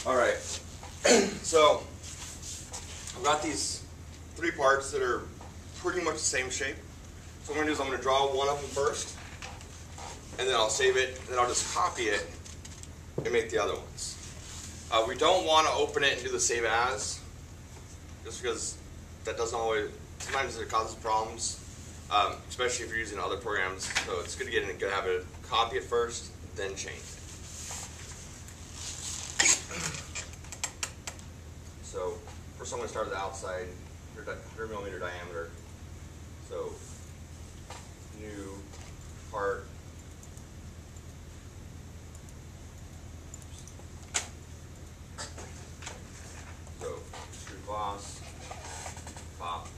Alright, so I've got these 3 parts that are pretty much the same shape. So what I'm going to do is I'm going to draw one of them first, and then I'll save it, and then I'll just copy it and make the other ones. We don't want to open it and do the save as, just because that doesn't always, sometimes it causes problems, especially if you're using other programs. So it's good to get in a good habit of copy it first, then change it. So first I'm going to start at the outside, 100 millimeter diameter. So new part. So extrude gloss, pop.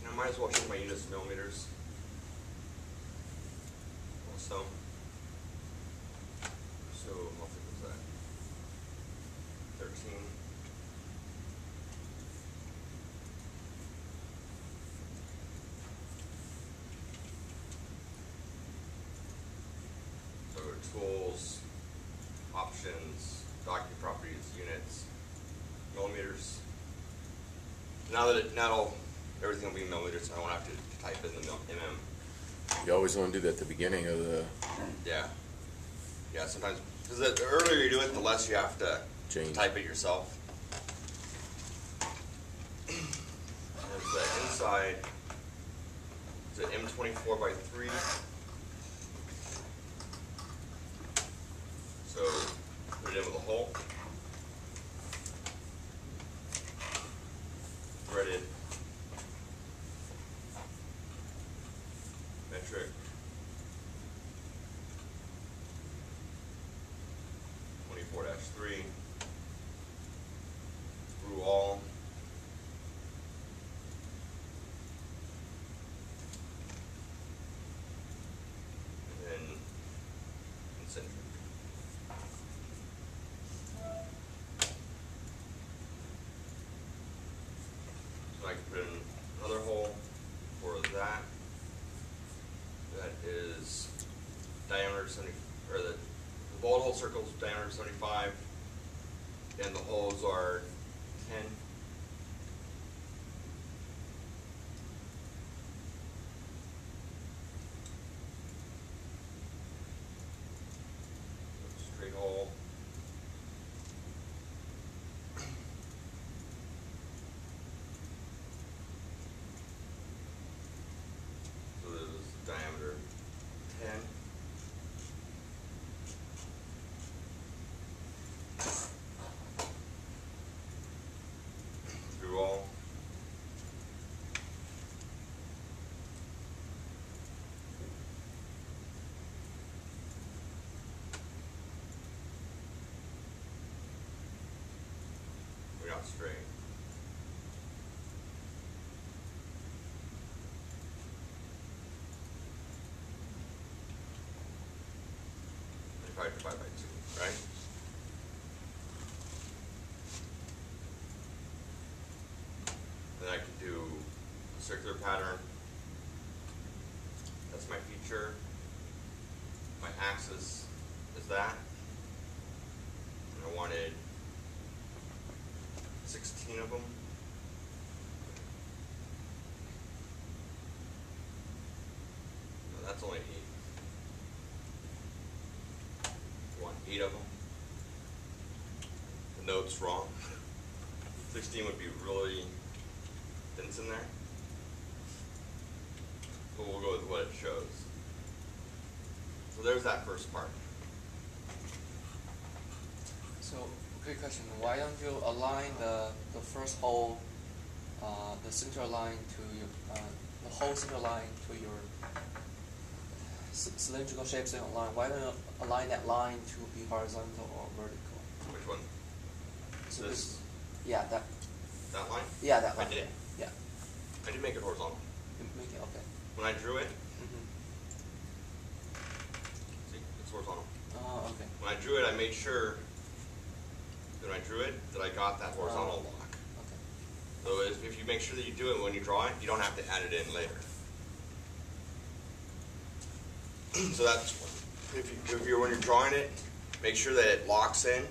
And I might as well check my units in millimeters. Also, so how thick was that? 13. So tools, options, document properties, units, millimeters. Now everything will be in millimeters, so I won't have to type in the mm. You always want to do that at the beginning of the... Yeah. Yeah, sometimes, because the earlier you do it, the less you have to type it yourself. There's the inside, it's an M24 by 3. So, put it in with a hole. Threaded. Metric. 24-3. Through all. And then concentric. So I can put in another hole for that. That is diameter 70, or the bullet hole circle is diameter 75, and the holes are 10. Straight hole. So this is diameter 10. Through all. We got straight. Divided by 2, right? Then I can do a circular pattern. That's my feature. My axis is that. And I wanted 16 of them. No, that's only 8. I want 8 of them. The note's wrong. 16 would be really dense in there. But we'll go with what it shows. So there's that first part. So, quick question. Why don't you align the first hole, the center line to your, the whole center line to your cylindrical shape center line? Why don't you align that line to be horizontal or vertical? Which one? So this? Yeah, that. That line? Yeah, that line. I did. Yeah. I did make it horizontal. You make it, okay. When I drew it, see, it's horizontal. Oh, okay. When I drew it, I made sure that when I drew it, that I got that horizontal lock. Okay. So if you make sure that you do it when you draw it, you don't have to add it in later. So that's, if you're when you're drawing it, make sure that it locks in,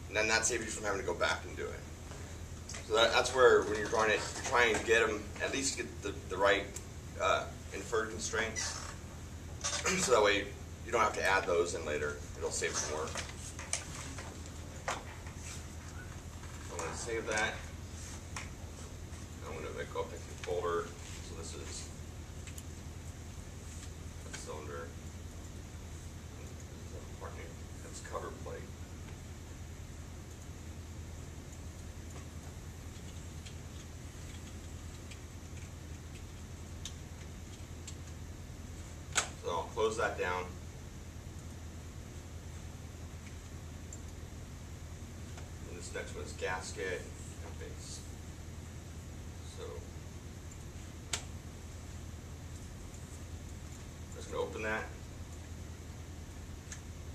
and then that saves you from having to go back and do it. So that's where, when you're drawing it, you're trying to get them, at least get the right inferred constraints, so that way you don't have to add those in later. It'll save some work. I'm going to save that. I'm going to go up to the folder. So this is a cylinder. Pardon me. That's cover plate. So I'll close that down. And this next one is gasket and base. So I'm just going to open that,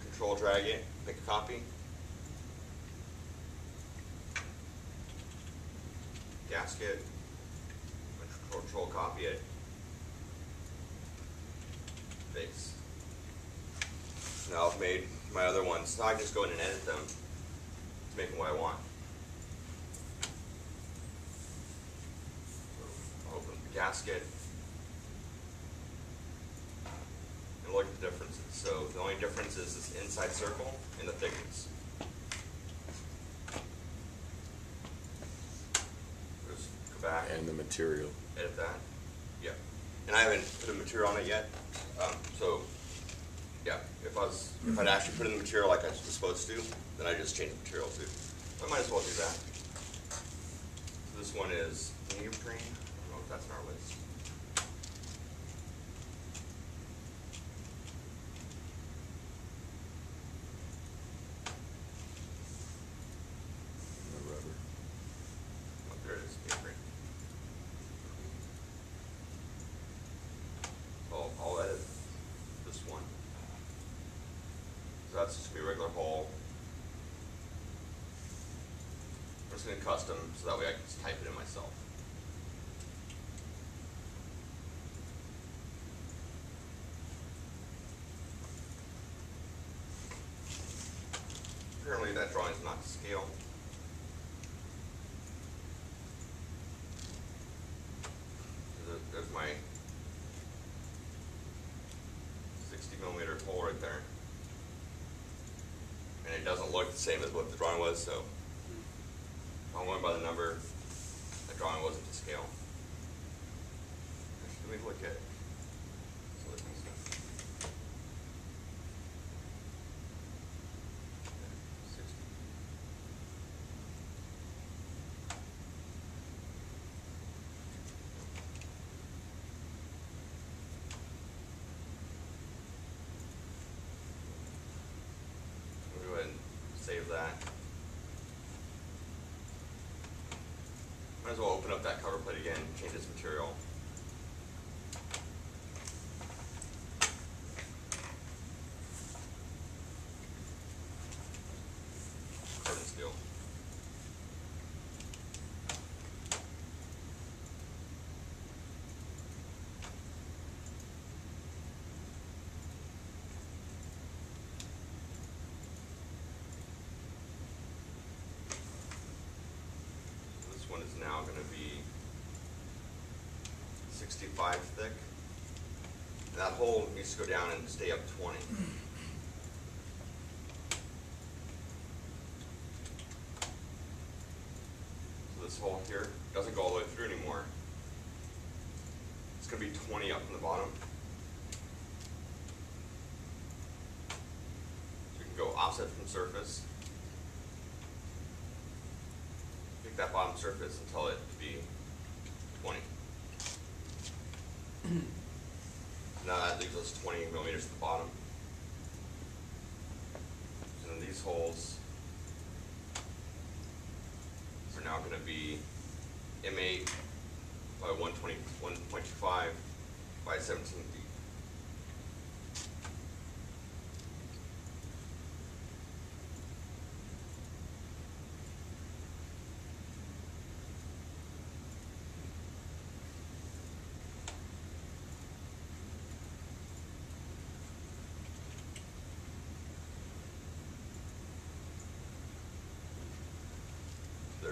control drag it, make a copy. Gasket, control copy it. Base. Now I've made my other ones. Now I can just go in and edit them to make them what I want. So I'll open the gasket and look at the differences. So the only difference is this inside circle and the thickness. Just go back And the material. edit that. Yeah. And I haven't put a material on it yet. So yeah, if I'd actually put in the material like I was supposed to, then I just change the material too. So I might as well do that. So this one is neoprene. I don't know if that's in our list. The rubber. Oh, there it is, neoprene. So I'll edit this one. So that's just gonna be a regular hole. I'm just gonna custom so that way I can just type it in myself. Apparently that drawing is not to scale. So there's my 60mm hole right there. And it doesn't look the same as what the drawing was, so if I'm going by the number, the drawing wasn't to scale. Actually, let me look at it. So let me see. 60. We'll go ahead and save that. Might as well open up that cover plate again, change its material. Carbon steel. This one is now going to be 65 thick. And that hole needs to go down and stay up 20. So this hole here doesn't go all the way through anymore. It's going to be 20 up from the bottom. So you can go offset from surface. Pick that bottom surface and tell it to be 20. Now that leaves us 20mm at the bottom. And then these holes are now going to be M8 by 1.25 by 17 feet.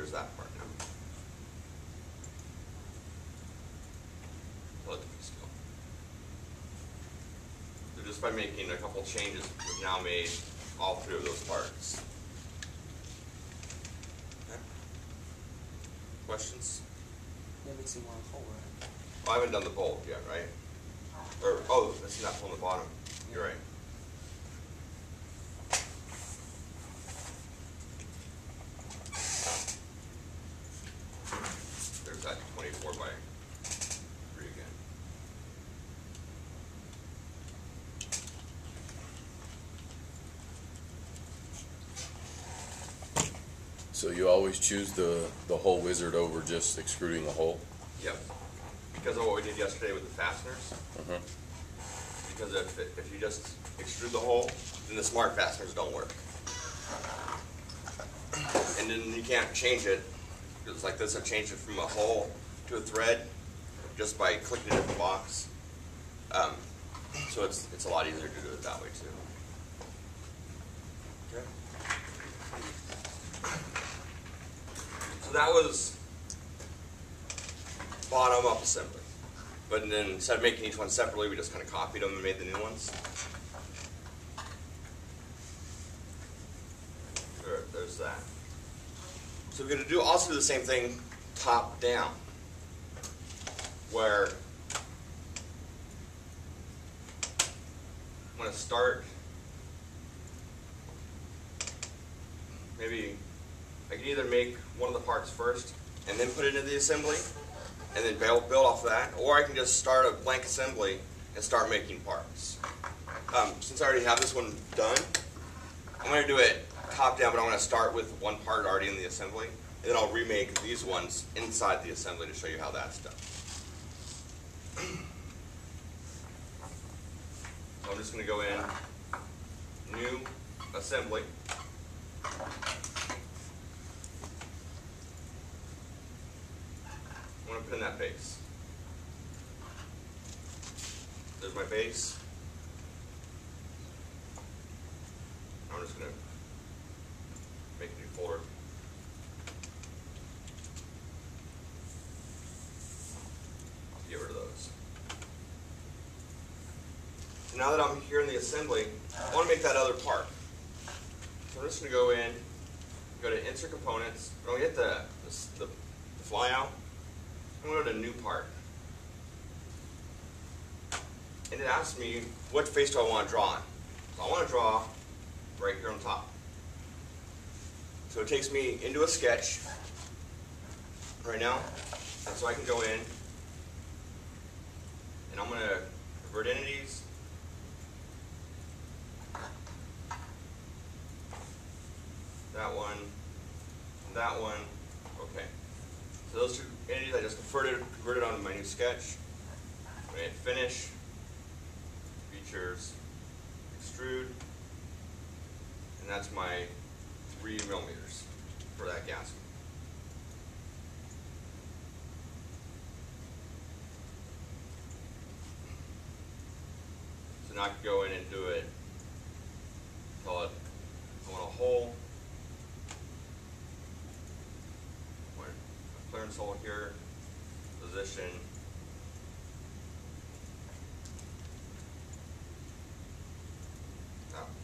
there's that part now. Relatively still. So just by making a couple changes, we've now made all three of those parts. Okay. Questions? You're missing one hole, right? Well, I haven't done the bolt yet, right? Or, oh, that's not on the bottom. You're right. There's that 24 by 3 again. So you always choose the hole wizard over just extruding the hole? Yep. Because of what we did yesterday with the fasteners. Uh-huh. Because if you just extrude the hole, then the smart fasteners don't work. And then you can't change it. Because like this, I changed it from a hole to a thread just by clicking a different box. So it's a lot easier to do it that way too. Okay. So that was bottom-up assembly. But then instead of making each one separately, we just kind of copied them and made the new ones. There's that. So we're going to also do the same thing top down, where I'm going to start, maybe I can either make one of the parts first and then put it into the assembly, and then build off of that, or I can just start a blank assembly and start making parts. Since I already have this one done, I'm going to do it top down, but I'm going to start with one part already in the assembly, and then I'll remake these ones inside the assembly to show you how that's done. So I'm just going to go in, new assembly. I'm going to put in that base. There's my base. I'm just going to make a new folder. Get rid of those. So now that I'm here in the assembly, I want to make that other part. So I'm just going to go in, go to Insert Components. I'm going to get the fly out. I'm going to go to New Part. And it asks me, what face do I want to draw on? So I want to draw right here on top. So it takes me into a sketch right now. And so I can go in, and I'm going to convert entities. That one, and that one. Okay. So those two entities I just converted onto my new sketch. I'm going to hit Finish, Features, Extrude, and that's my 3 millimeters for that gasket. So now I can go in and do it, call it, I want a hole. Clearance hole here, position,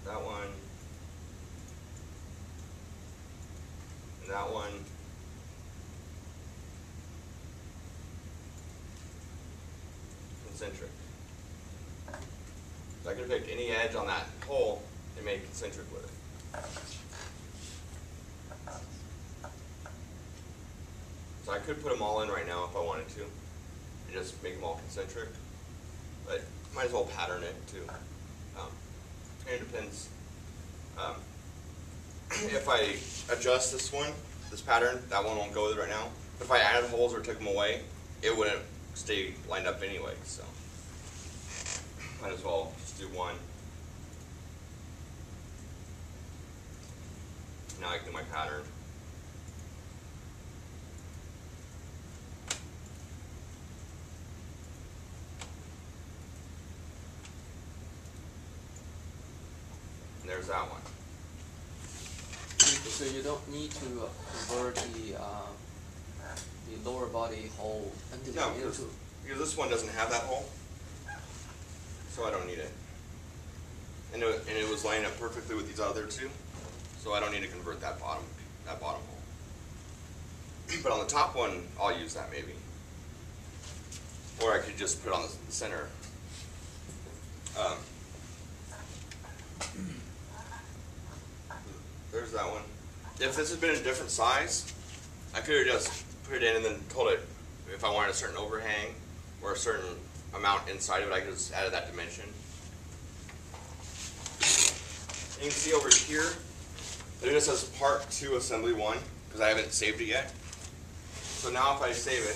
that one, and that one, concentric. So I can pick any edge on that hole and make concentric with it. So I could put them all in right now if I wanted to, and just make them all concentric, but might as well pattern it too. It depends. If I adjust this one, this pattern, that one won't go with it right now. If I added holes or took them away, it wouldn't stay lined up anyway, so might as well just do one. Now I can do my pattern. And there's that one. The So you don't need to convert the lower body hole until No, you because this one doesn't have that hole, so I don't need it. And it was lining up perfectly with these other two, so I don't need to convert that bottom hole. But on the top one, I'll use that maybe. Or I could just put it on the center. There's that one. If this had been a different size, I could have just put it in and then told it if I wanted a certain overhang or a certain amount inside of it, I could just add that dimension. And you can see over here, it just says part 2 assembly 1 because I haven't saved it yet. So now if I save it,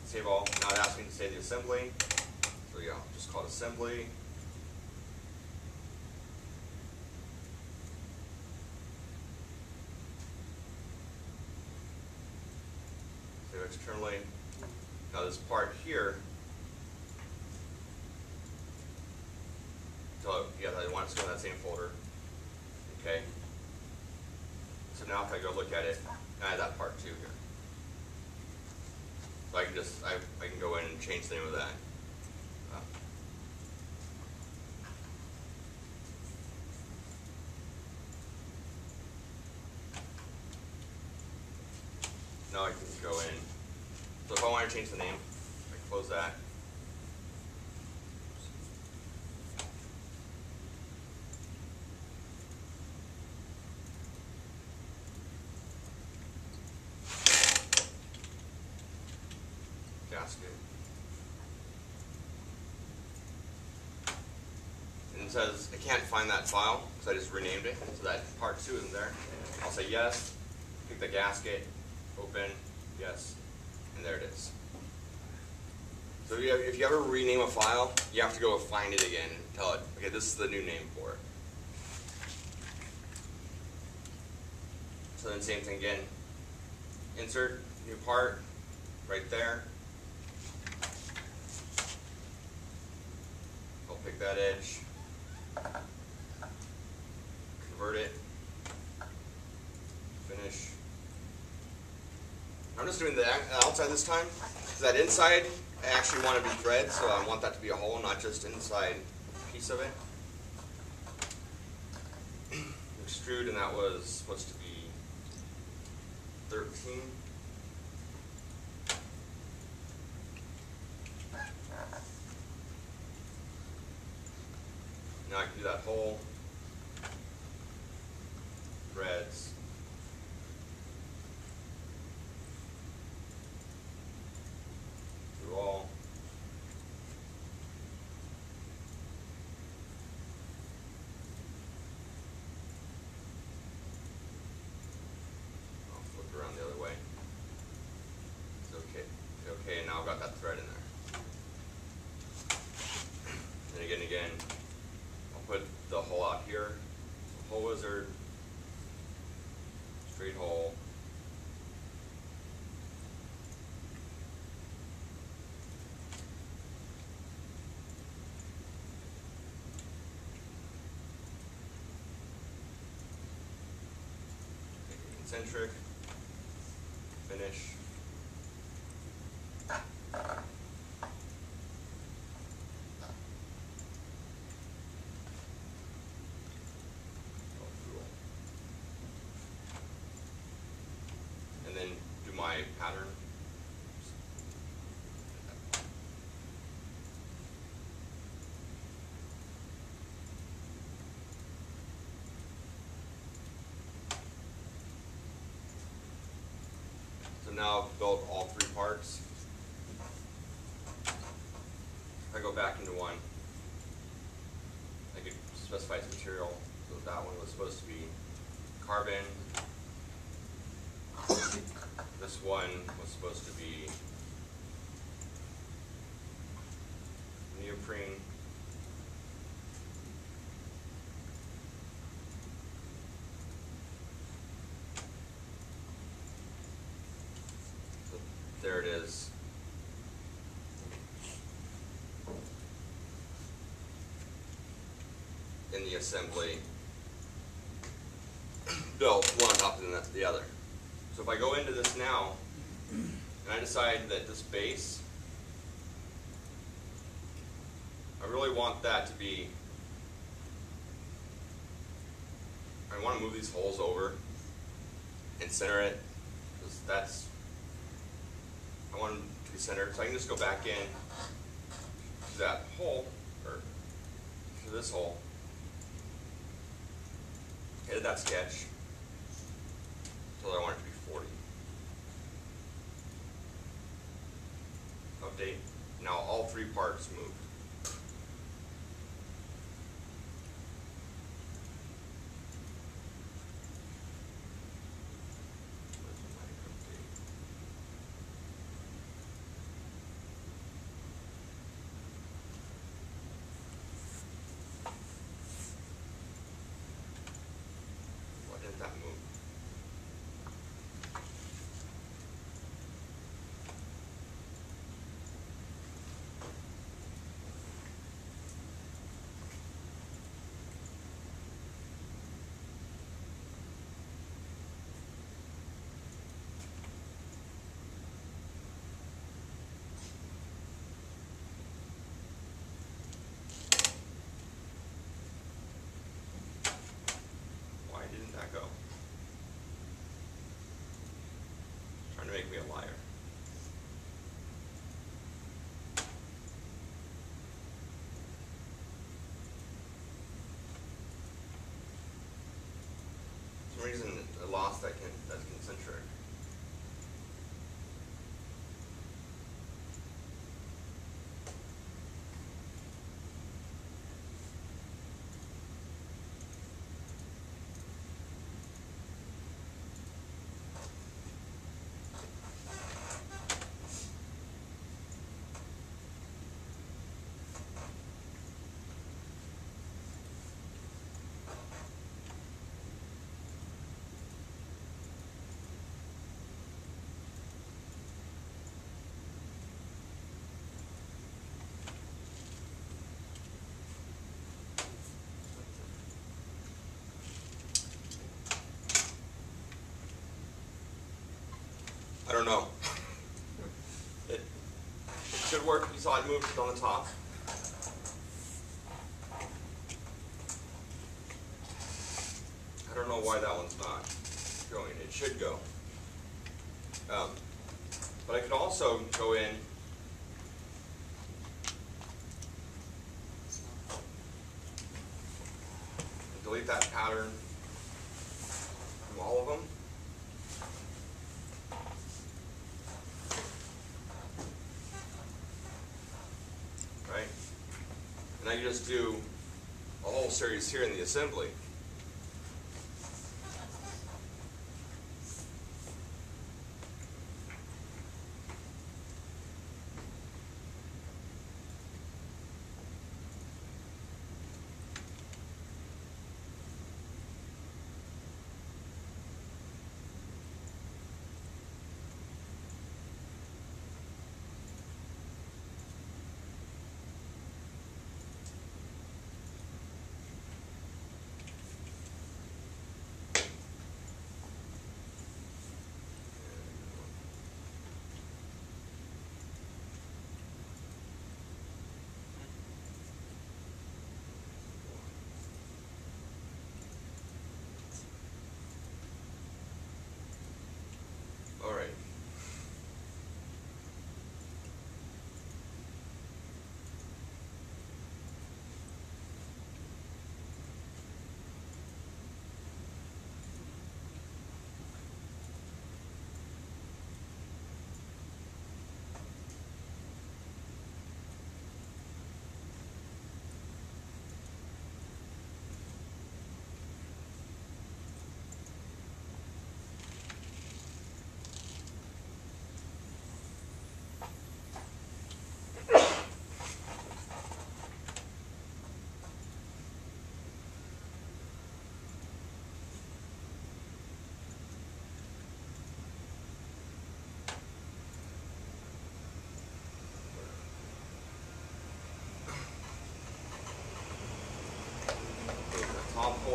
save all, now it asks me to save the assembly. So yeah, I'll just call it assembly. Save externally. Now this part here, so yeah, I want it to go in that same folder. Okay. So now if I go look at it, I have that part 2 here. So I can just, I can go in and change the name of that. Now I can go in. So if I want to change the name, I can close that. Gasket. And it says I can't find that file because I just renamed it, so that part 2 isn't there. I'll say yes, pick the gasket, open, yes, and there it is. So if you ever rename a file, you have to go find it again and tell it, okay, this is the new name for it. So then same thing again, insert, new part, right there. I'll pick that edge, convert it, finish. I'm just doing the outside this time, because that inside I actually want to be thread, so I want that to be a hole, not just inside piece of it. Extrude, and that was supposed to be 13. Now I can do that hole, threads, do all, I'll flip around the other way. It's okay. Okay, and now I've got that thread in there. And again, I'll put the hole out here, hole wizard, straight hole, make it concentric, finish. And then do my pattern. So now I've built all 3 parts. If I go back into one, I could specify its material. So that one was supposed to be carbon. This one was supposed to be neoprene. So there it is. in the assembly built one on top of the other. So if I go into this now, and I decide that this base, I really want that to be, I want to move these holes over and center it, because that's, I want them to be centered. So I can just go back in to that hole, or to this hole, edit that sketch until I want it to be 40. Update. Now all three parts moved. Why didn't that move? Why didn't that go? Trying to make me a liar. For some reason I lost that concentric. I don't know. It should work. You saw it moved on the top. I don't know why that one's not going. It should go. But I could also go in and delete that pattern from all of them. Right? And I can just do a whole series here in the assembly.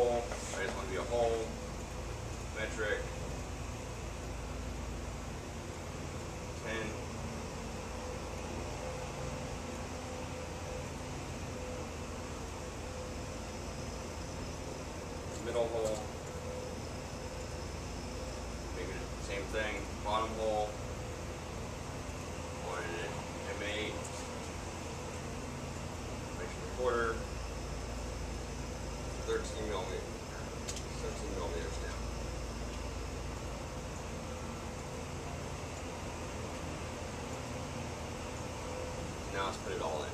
hole. I just want to be a hole. Metric. 10. Middle hole. Make it the same thing. Bottom hole. Wanted it M8. Quarter. 13 millimeters. 17 millimeters down. Now let's put it all in.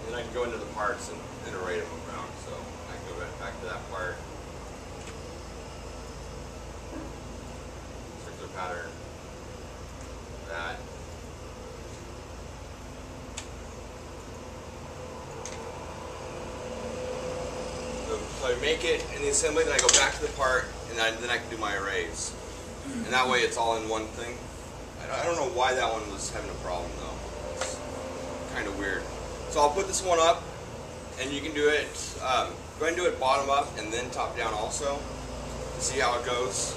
And I can go into the parts and array them around. So I can go back to that part. Circular pattern. That. So I make it in the assembly, then I go back to the part, and then I can do my arrays. And that way it's all in one thing. I don't know why that one was having a problem though. It's kind of weird. So I'll put this one up, and you can do it, go ahead and do it bottom up and then top down also, to see how it goes.